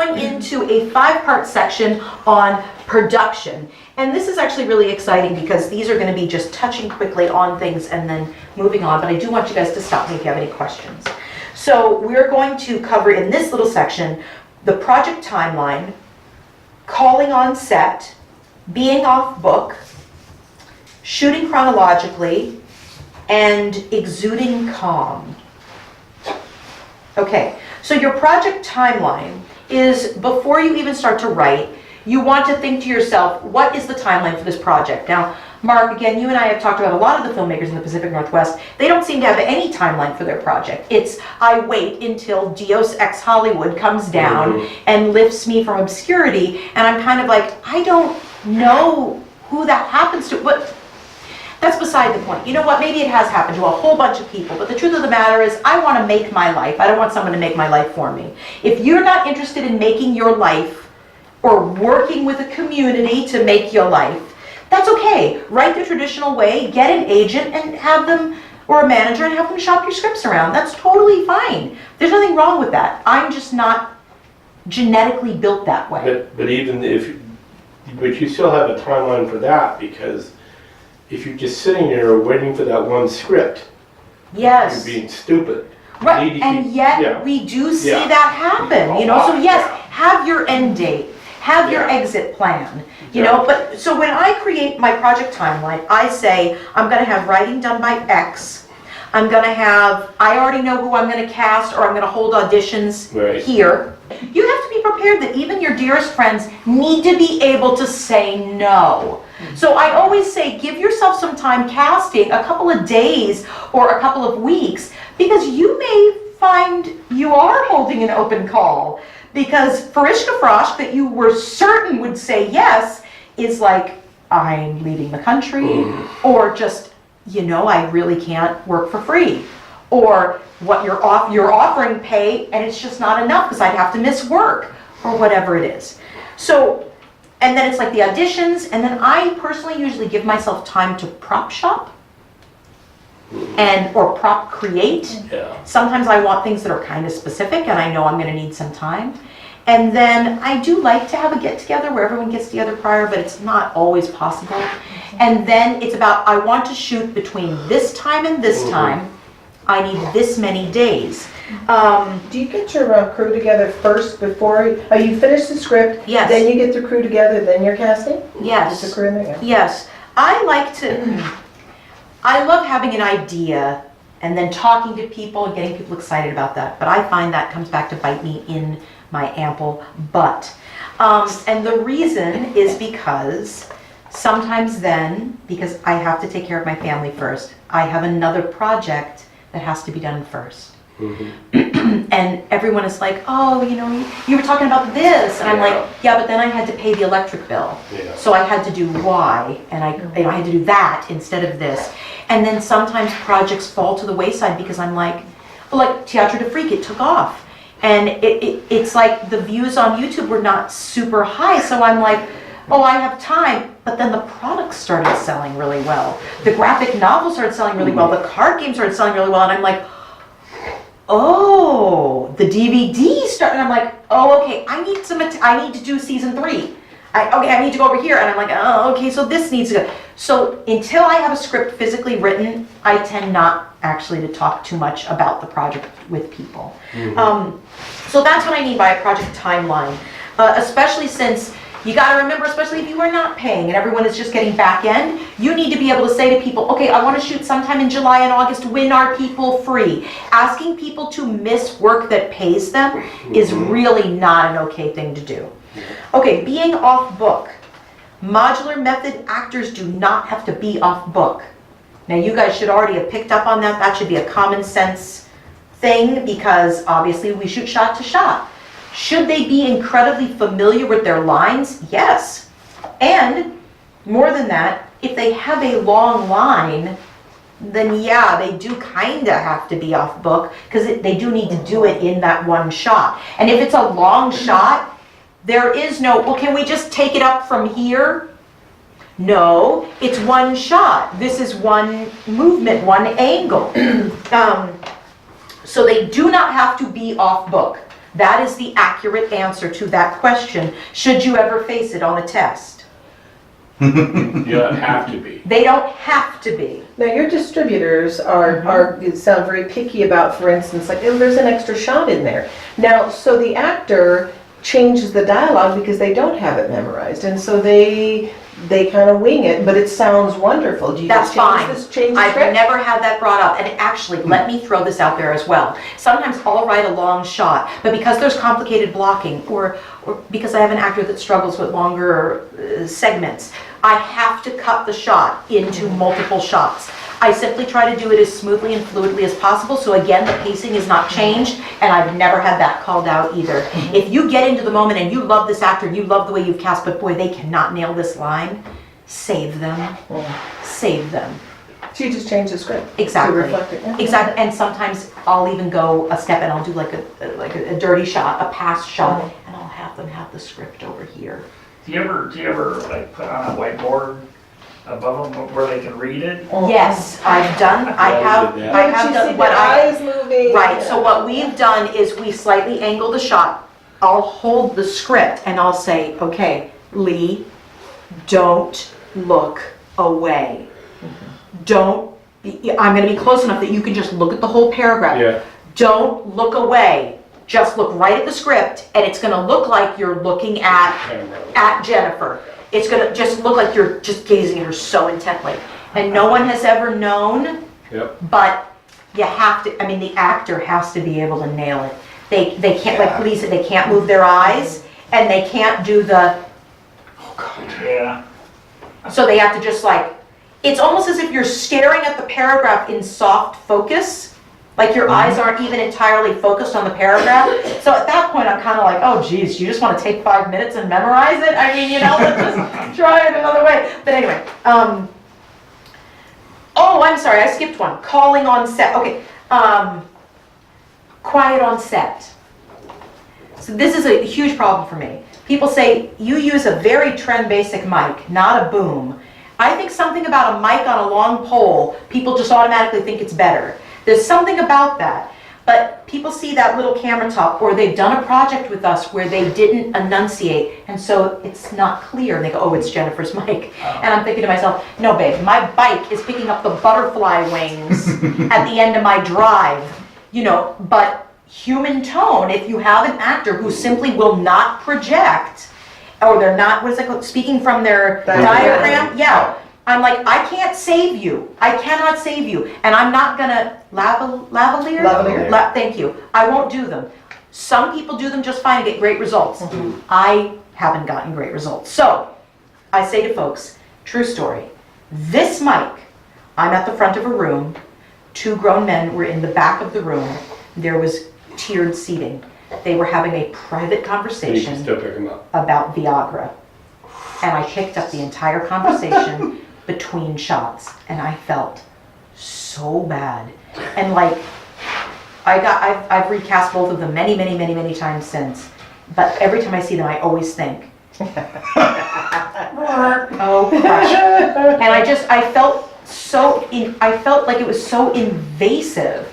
going into a 5-part section on production. And this is actually really exciting because these are going to be just touching quickly on things and then moving on. But I do want you guys to stop me if you have any questions. So we're going to cover in this little section the project timeline, calling on set, being off book, shooting chronologically, and exuding calm. Okay, so your project timeline is before you even start to write, you want to think to yourself, what is the timeline for this project? Now, Mark, again, you and I have talked about a lot of the filmmakers in the Pacific Northwest. They don't seem to have any timeline for their project. It's, I wait until Dios Ex Hollywood comes down and lifts me from obscurity, and I'm kind of like, I don't know who that happens to, but that's beside the point. You know what, maybe it has happened to a whole bunch of people, but the truth of the matter is, I want to make my life. I don't want someone to make my life for me. If you're not interested in making your life or working with a community to make your life, that's okay. Write the traditional way, get an agent and have them, or a manager, and have them shop your scripts around. That's totally fine. There's nothing wrong with that. I'm just not genetically built that way. But even if, but you still have a timeline for that, because if you're just sitting there waiting for that one script, yes, you're being stupid. Right, and yet we do see that happen, you know, so yes, have your end date, have your exit plan, you know, but so when I create my project timeline, I say, I'm gonna have writing done by X, I'm gonna have, I already know who I'm gonna cast, or I'm gonna hold auditions here. You have to be prepared that even your dearest friends need to be able to say no. So I always say, give yourself some time casting, a couple of days or a couple of weeks, because you may find you are holding an open call. Because Farishka Frosh, that you were certain would say yes, is like, I'm leaving the country, or just, you know, I really can't work for free. Or what you're offering pay, and it's just not enough because I'd have to miss work, or whatever it is. So, and then it's like the auditions, and then I personally usually give myself time to prop shop or prop create. Yeah. Sometimes I want things that are kind of specific and I know I'm going to need some time. And then I do like to have a get together where everyone gets together prior, but it's not always possible. And then it's about, I want to shoot between this time and this time. I need this many days. Do you get your crew together first before you finish the script? Yes. Then you get the crew together, then you're casting? Yes. Is the crew in there? Yes. I like to, I love having an idea and then talking to people and getting people excited about that. But I find that comes back to bite me in my ample butt. And the reason is because sometimes then, because I have to take care of my family first, I have another project that has to be done first. And everyone is like, oh, you know, you were talking about this. And I'm like, yeah, but then I had to pay the electric bill. So I had to do Y, and I had to do that instead of this. And then sometimes projects fall to the wayside because I'm like Teatro de Freak, it took off. And it's like the views on YouTube were not super high. So I'm like, oh, I have time. But then the products started selling really well. The graphic novel started selling really well. The card game started selling really well. And I'm like, oh, the DVD started. And I'm like, oh, okay, I need to do season 3. I need to go over here. And I'm like, oh, okay, so this needs to go. So until I have a script physically written, I tend not actually to talk too much about the project with people. So that's what I mean by a project timeline. Especially since you got to remember, especially if you are not paying and everyone is just getting back end, you need to be able to say to people, okay, I want to shoot sometime in July and August. When are people free? Asking people to miss work that pays them is really not an okay thing to do. Okay, being off book. Modular method actors do not have to be off book. Now you guys should already have picked up on that. That should be a common sense thing because obviously we shoot shot to shot. Should they be incredibly familiar with their lines? Yes. And more than that, if they have a long line, then yeah, they do kind of have to be off book because they do need to do it in that one shot. And if it's a long shot, there is no, well, can we just take it up from here? No, it's one shot. This is one movement, one angle. So they do not have to be off book. That is the accurate answer to that question, should you ever face it on a test. You don't have to be. They don't have to be. Now, your distributors sound very picky about, for instance, like, oh, there's an extra shot in there. Now, so the actor changes the dialogue because they don't have it memorized, and so they kind of wing it, but it sounds wonderful. Do you That's just change the I've script? never had that brought up, and actually, let me throw this out there as well. Sometimes I'll write a long shot, but because there's complicated blocking, or because I have an actor that struggles with longer segments, I have to cut the shot into multiple shots. I simply try to do it as smoothly and fluidly as possible, so again, the pacing is not changed, and I've never had that called out either. If you get into the moment and you love this actor and you love the way you've cast, but boy, they cannot nail this line, save them. Save them. So you just change the script Exactly. to reflect it. Yeah. Exactly, and sometimes I'll even go a step and I'll do like a dirty shot, a pass shot, and I'll have them have the script over here. Do you ever like put on a whiteboard above them where they can read it? Yes, I have Can't you done see what the eyes moving? right, so what we've done is we slightly angle the shot. I'll hold the script and I'll say, okay, Lee, don't look away. I'm gonna be close enough that you can just look at the whole paragraph. Yeah. Don't look away, just look right at the script, and it's gonna look like you're looking at Jennifer. It's gonna just look like you're just gazing at her so intently. And no one has ever known, Yep. but you have to, I mean, the actor has to be able to nail it. They can't, like Lee said, they can't move their eyes, and they can't do the, Yeah. so they have to just like, it's almost as if you're staring at the paragraph in soft focus, like your eyes aren't even entirely focused on the paragraph. So at that point, I'm kind of like, oh geez, you just want to take 5 minutes and memorize it? I mean, let's just try it another way. But anyway, oh, I'm sorry, I skipped one. Calling on set, okay. Quiet on set. So this is a huge problem for me. People say, you use a very trend basic mic, not a boom. I think something about a mic on a long pole, people just automatically think it's better. There's something about that. But people see that little camera top, or they've done a project with us where they didn't enunciate, and so it's not clear, and they go, oh, it's Jennifer's mic. And I'm thinking to myself, no babe, my bike is picking up the butterfly wings at the end of my drive. But human tone, if you have an actor who simply will not project, or they're not, what is it called, speaking from their diaphragm, yeah. I'm like, I can't save you. I cannot save you. And I'm not gonna lavalier? Thank you. I won't do them. Some people do them just fine and get great results. I haven't gotten great results. So, I say to folks, true story, this mic, I'm at the front of a room, 2 grown men were in the back of the room, there was tiered seating. They were having a private And you can conversation still pick them up. about Viagra. And I picked up the entire conversation between shots, and I felt so bad. And like, I've recast both of them many times since, but every time I see them, I always think, oh gosh. And I felt like it was so invasive.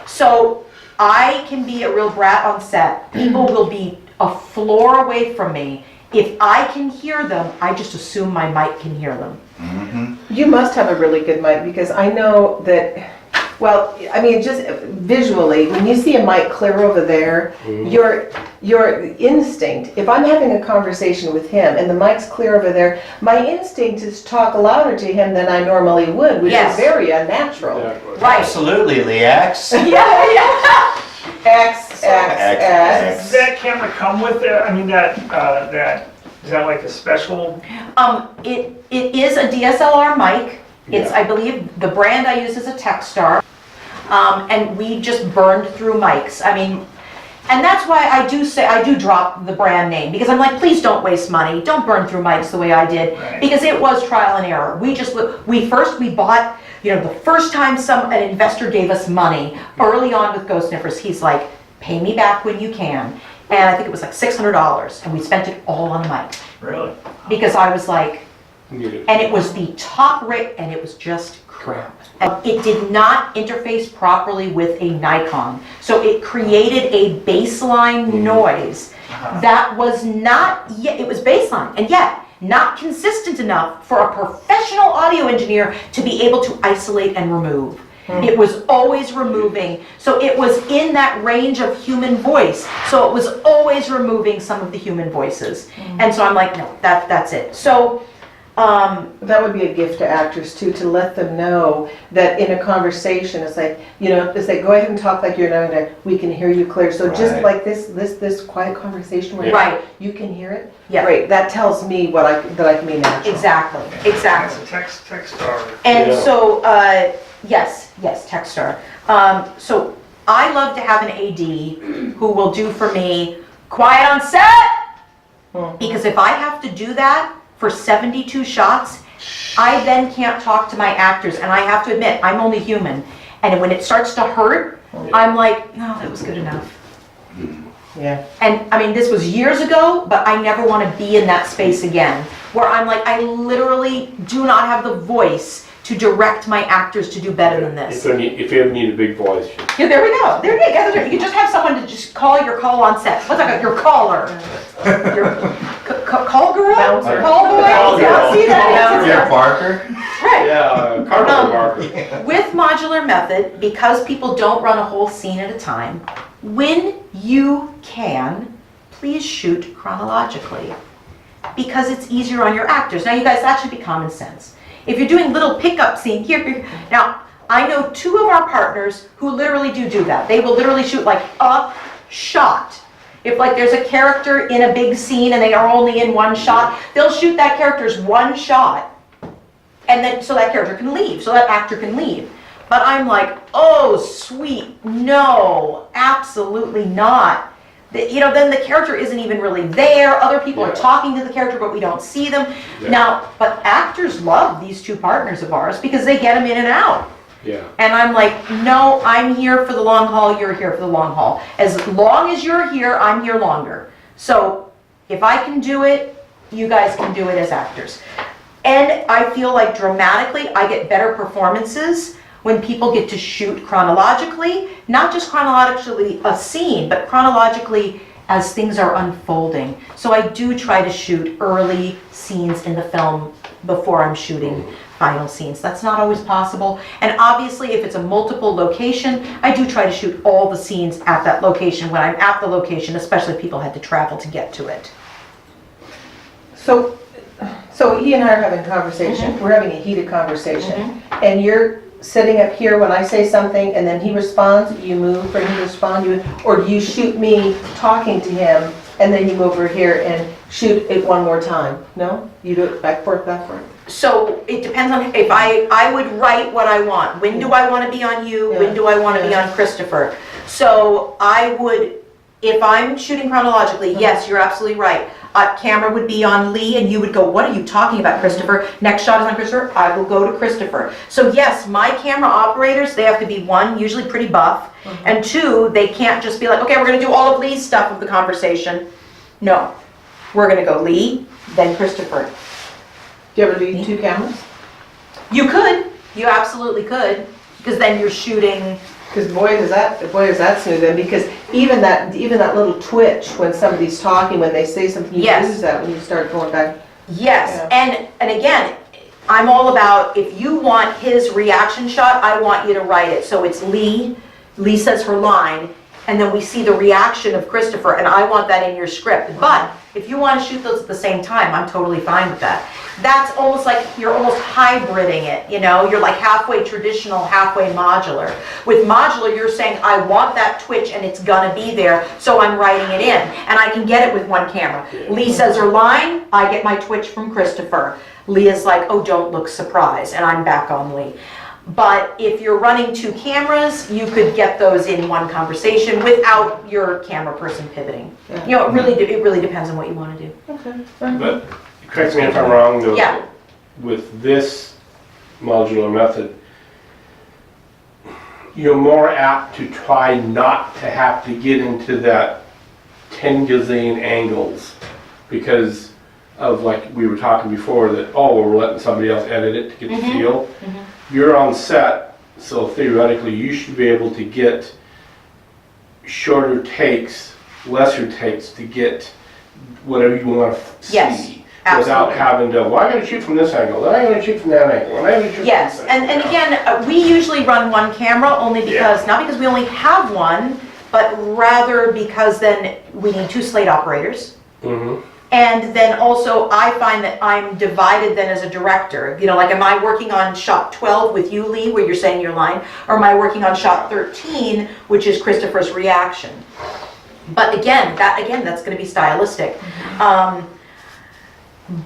So I can be a real brat on set. People will be a floor away from me. If I can hear them, I just assume my mic can hear them. You must have a really good mic, because I know that, well, I mean, just visually, when you see a mic clear over there, your instinct, if I'm having a conversation with him and the mic's clear over there, my instinct is to talk louder to him than I normally would, which Yes. is very unnatural. Exactly. Right. Absolutely, Leax. Yeah. X. Does that camera come with it? I mean, is that like a special? It is a DSLR mic. It's, Yeah. I believe, the brand I use is a Techstar. And we just burned through mics. I mean, and that's why I do drop the brand name, because I'm like, please don't waste money. Don't burn through mics the way I did, Right. because it was trial and error. We bought, the first time an investor gave us money early on with Ghost Sniffers, he's like, pay me back when you can. And I think it was like $600, and we spent it all on a mic. Really? Because I was like, Need it. and it was the top rate, and it was just crap. It did not interface properly with a Nikon. So it created a baseline noise that was not yet, it was baseline, and yet not consistent enough for a professional audio engineer to be able to isolate and remove. It was always removing. So it was in that range of human voice. So it was always removing some of the human voices. And so I'm like, no, that's it. So, That would be a gift to actors too, to let them know that in a conversation, it's like, it's like, go ahead and talk like you're knowing that we can hear you clear. So just Right. like this quiet conversation where Right. you can hear it. Yeah. Great, that tells me that I can be natural. exactly. That's a text star. And Yeah. so, yes, Techstar. So I love to have an AD who will do for me quiet on set, because if I have to do that for 72 shots, I then can't talk to my actors, and I have to admit, I'm only human. And when it starts to hurt, I'm like, no, that was good enough. Yeah. And I mean, this was years ago, but I never want to be in that space again, where I'm like, I literally do not have the voice to direct my actors to do better than this. If you ever need a big voice, Yeah, there we go. There you go. You can just have someone to just call your call on set. What's that? Your caller. Your call girl? Bouncer. Call boy? Call Yeah, girl. see that? Yeah, Parker. Right. yeah, carpenter marker. With modular method, because people don't run a whole scene at a time, when you can, please shoot chronologically, because it's easier on your actors. Now you guys, that should be common sense. If you're doing little pickup scene here, now I know 2 of our partners who literally do that. They will literally shoot like a shot. If like there's a character in a big scene and they are only in one shot, they'll shoot that character's one shot, and then so that character can leave, so that actor can leave. But I'm like, oh sweet, no, absolutely not. Then the character isn't even really there. Other people are talking to the character, but we don't see them. Yeah. Now, but actors love these 2 partners of ours because they get them in and out. Yeah. And I'm like, no, I'm here for the long haul, you're here for the long haul. As long as you're here, I'm here longer. So if I can do it, you guys can do it as actors. And I feel like dramatically, I get better performances when people get to shoot chronologically, not just chronologically a scene, but chronologically as things are unfolding. So I do try to shoot early scenes in the film before I'm shooting final scenes. That's not always possible. And obviously, if it's a multiple location, I do try to shoot all the scenes at that location when I'm at the location, especially if people had to travel to get to it. So he and I are having a conversation. We're having a heated conversation. And you're sitting up here when I say something and then he responds, you move for him to respond, or do you shoot me talking to him and then you move over here and shoot it one more time? No? You do it back forth, back forth? So it depends on if I would write what I want. When do I want to be on you? When do I want to be on Christopher? So I would, if I'm shooting chronologically, yes, you're absolutely right. Camera would be on Lee and you would go, what are you talking about, Christopher? Next shot is on Christopher, I will go to Christopher. So yes, my camera operators, they have to be 1, usually pretty buff, and 2, they can't just be like, okay, we're gonna do all of Lee's stuff of the conversation. No, we're gonna go Lee, then Christopher. Do you ever do 2 cameras? You could, you absolutely could, because then you're shooting. Because boy is that smooth then, because even that little twitch when somebody's talking, when they say something, you Yes. lose that when you start going back. Yes, and again, I'm all about, if you want his reaction shot, I want you to write it. So it's Lee says her line, and then we see the reaction of Christopher, and I want that in your script. But if you want to shoot those at the same time, I'm totally fine with that. That's almost like you're almost hybriding it, You're like halfway traditional, halfway modular. With modular, you're saying, I want that twitch and it's gonna be there, so I'm writing it in. And I can get it with 1 camera. Lee says her line, I get my twitch from Christopher. Leah's like, oh, don't look surprised, and I'm back on Lee. But if you're running 2 cameras, you could get those in one conversation without your camera person pivoting. Yeah. It really depends on what you want to do. Okay. But correct me if I'm wrong, though. Yeah. With this modular method, you're more apt to try not to have to get into that 10 gazillion angles because of, like we were talking before, that, oh, we're letting somebody else edit it to get the feel. you're on set, so theoretically you should be able to get shorter takes, lesser takes to get whatever you want to see. Yes, Without absolutely. having to, well, I'm going to shoot from this angle, then I'm going to shoot from that angle, and I'm going to shoot Yes, from this angle. and again, we usually run one camera only because, not because we only have one, but rather because then we need 2 slate operators. Mhm. And then also, I find that I'm divided then as a director. You know, like, am I working on shot 12 with you, Lee, where you're saying your line? Or am I working on shot 13, which is Christopher's reaction? But again, that's gonna be stylistic.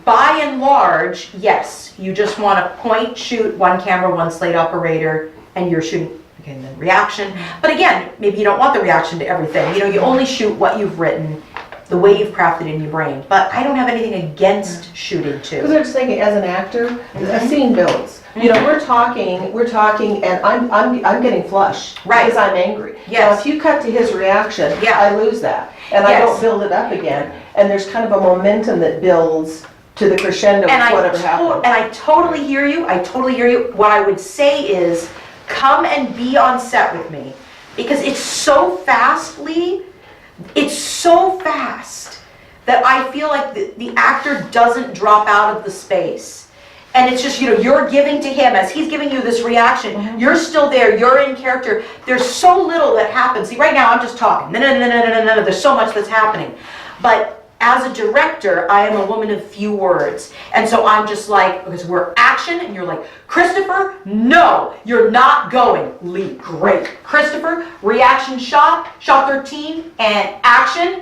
By and large, yes, you just wanna point, shoot, 1 camera, 1 slate operator, and you're shooting, again, the reaction. But again, maybe you don't want the reaction to everything. You know, you only shoot what you've written, the way you've crafted in your brain. But I don't have anything against shooting Because too. I'm just thinking, as an actor, a scene builds. You know, we're talking, and I'm getting flush. Right. Because I'm angry. Yes. Now, if you cut to his reaction, Yeah. I lose that. And I Yes. don't build it up again. And there's kind of a momentum that builds to the crescendo And of whatever happens. I totally hear you, What I would say is, come and be on set with me. Because it's so fast, Lee, it's so fast that I feel like the actor doesn't drop out of the space. And it's just, you know, you're giving to him, as he's giving you this reaction, you're still there, you're in character. There's so little that happens. See, right now I'm just talking, no, there's so much that's happening. But as a director, I am a woman of few words. And so I'm just like, because we're action, and you're like, Christopher, no, you're not going. Lee, great. Christopher, reaction shot 13, and action.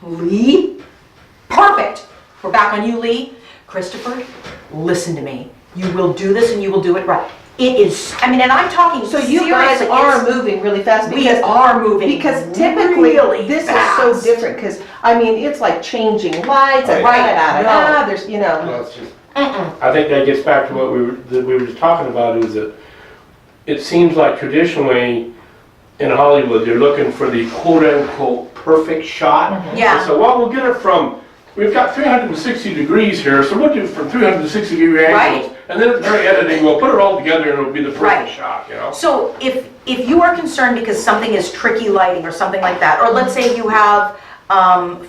Lee, perfect. We're back on you, Lee. Christopher, listen to me. You will do this and you will do it right. It is, I mean, and I'm talking So you guys seriously, are it's- moving really fast we because are moving Because typically, really this fast. is so different, because, I mean, it's like changing lights and Right. da-da-da-da, there's, you know. Well, it's just, I think that gets back to what we were just talking about, is that it seems like traditionally in Hollywood, they're looking for the quote-unquote perfect shot. Yeah. And so, well, we'll get it from, we've got 360 degrees here, so we'll do it from 360 degree angles. Right. And then at the very editing, we'll put it all together and it'll be the perfect Right. shot, you know? So if you are concerned because something is tricky lighting or something like that, or let's say you have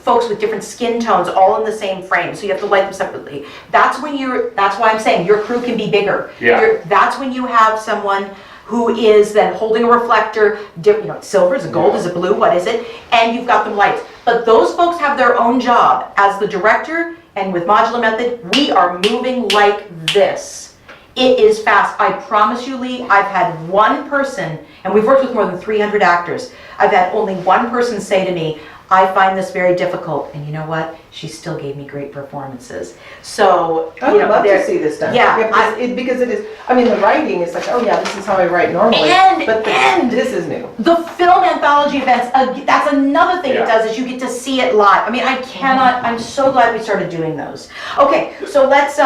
folks with different skin tones all in the same frame, so you have to light them separately. That's why I'm saying your crew can be bigger. Yeah. That's when you have someone who is then holding a reflector, you know, silver, is it gold, is it blue, what is it? And you've got the lights. But those folks have their own job. As the director, and with modular method, we are moving like this. It is fast. I promise you, Lee, I've had one person, and we've worked with more than 300 actors, I've had only one person say to me, I find this very difficult, and you know what? She still gave me great performances. So, I you would know, love to there- see this done. Yeah, Because it is, I mean, the writing is like, oh yeah, this is how I write normally. And- But and- this is new. The film anthology events, that's another thing it Yeah. does, is you get to see it live. I mean, I'm so glad we started doing those. Okay, so let's,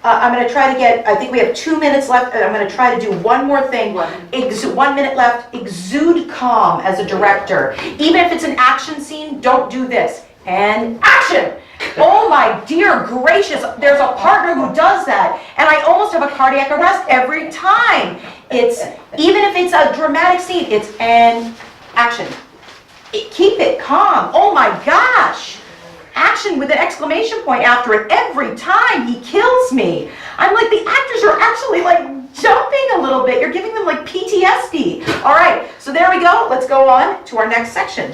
I'm gonna try to get, I think we have 2 minutes left, and I'm gonna try to do one more thing. 1 minute left, exude calm as a director. Even if it's an action scene, don't do this. And action! Oh my dear gracious, there's a partner who does that, and I almost have a cardiac arrest every time. It's, even if it's a dramatic scene, it's and action. Keep it calm, oh my gosh. Action with an exclamation point after it every time. He kills me. I'm like, the actors are actually like jumping a little bit. You're giving them like PTSD. All right, so there we go. Let's go on to our next section.